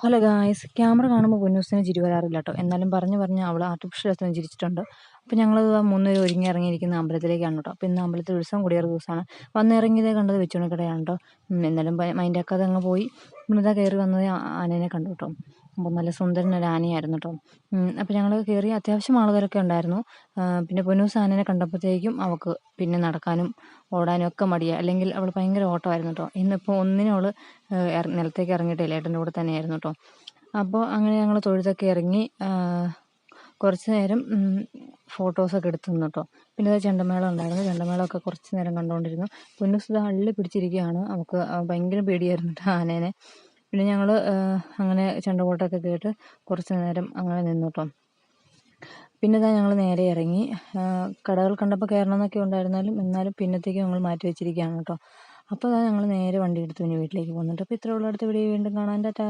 Hello guys, camera കാണുമ്പോൾ പൊന്നൂസിന് ചിരി വരാറില്ല കേട്ടോ. എന്നാലും പറഞ്ഞ് അവൾ ആർട്ടിഫിഷ്യൽ രസം ചിരിച്ചിട്ടുണ്ട്. അപ്പോൾ ഞങ്ങൾ 3 പേര് ഒരുങ്ങി ഇറങ്ങിയിരിക്കുന്ന അമ്പലത്തിലേക്കാണ് കേട്ടോ. അപ്പോൾ ഇന്ന് അമ്പലത്തിൽ ഉത്സവം കൂടിയൊരു ദിവസമാണ്. വന്നിറങ്ങിയതേ കണ്ടത് വെച്ചുണിക്കടയാണ് കേട്ടോ. എന്നാലും മൈൻഡാക്കാതെ അങ്ങ് പോയി. ഇന്നതാ കയറി വന്നത് ആനേനെ കണ്ടു കേട്ടോ. അപ്പോൾ നല്ല സുന്ദരനൊരു ആനയായിരുന്നു കേട്ടോ. അപ്പോൾ ഞങ്ങൾ കയറി, അത്യാവശ്യം ആളുകളൊക്കെ ഉണ്ടായിരുന്നു. പിന്നെ പൊന്നൂസ് ആനേനെ കണ്ടപ്പോഴത്തേക്കും അവൾക്ക് പിന്നെ നടക്കാനും ഓടാനും ഒക്കെ മടിയായി. അല്ലെങ്കിൽ അവൾ ഭയങ്കര ഓട്ടമായിരുന്നു കേട്ടോ. ഇന്നിപ്പോൾ ഒന്നിനും അവൾ നിലത്തേക്ക് ഇറങ്ങിയിട്ടില്ല, ഏട്ടൻ്റെ കൂടെ തന്നെയായിരുന്നു കേട്ടോ. അപ്പോൾ അങ്ങനെ ഞങ്ങൾ തൊഴുതൊക്കെ ഇറങ്ങി കുറച്ച് നേരം ഫോട്ടോസൊക്കെ എടുത്തു നിന്നു കേട്ടോ. പിന്നെ അത് ചെണ്ടമേളം ഉണ്ടായിരുന്നു. ചെണ്ടമേളമൊക്കെ കുറച്ച് നേരം കണ്ടുകൊണ്ടിരുന്നു. പൊന്നൂസ് അള്ളി പിടിച്ചിരിക്കുകയാണ്. അവൾക്ക് ഭയങ്കര പേടിയായിരുന്നു കേട്ടോ ആനേനെ. പിന്നെ ഞങ്ങൾ അങ്ങനെ ചെണ്ടകൊട്ടൊക്കെ കേട്ട് കുറച്ച് നേരം അങ്ങനെ നിന്നു കേട്ടോ. പിന്നെ ഞങ്ങൾ നേരെ ഇറങ്ങി. കടകൾ കണ്ടപ്പോൾ കയറണം എന്നൊക്കെ ഉണ്ടായിരുന്നാലും എന്നാലും പിന്നത്തേക്ക് ഞങ്ങൾ മാറ്റി വെച്ചിരിക്കുകയാണ് കേട്ടോ. അപ്പോൾ ഞങ്ങൾ നേരെ വണ്ടി എടുത്ത് ഇനി വീട്ടിലേക്ക് പോകുന്നുണ്ട്. അപ്പോൾ ഇത്രയുള്ള അടുത്ത വീഡിയോ വീണ്ടും കാണാൻ. ടാറ്റാ.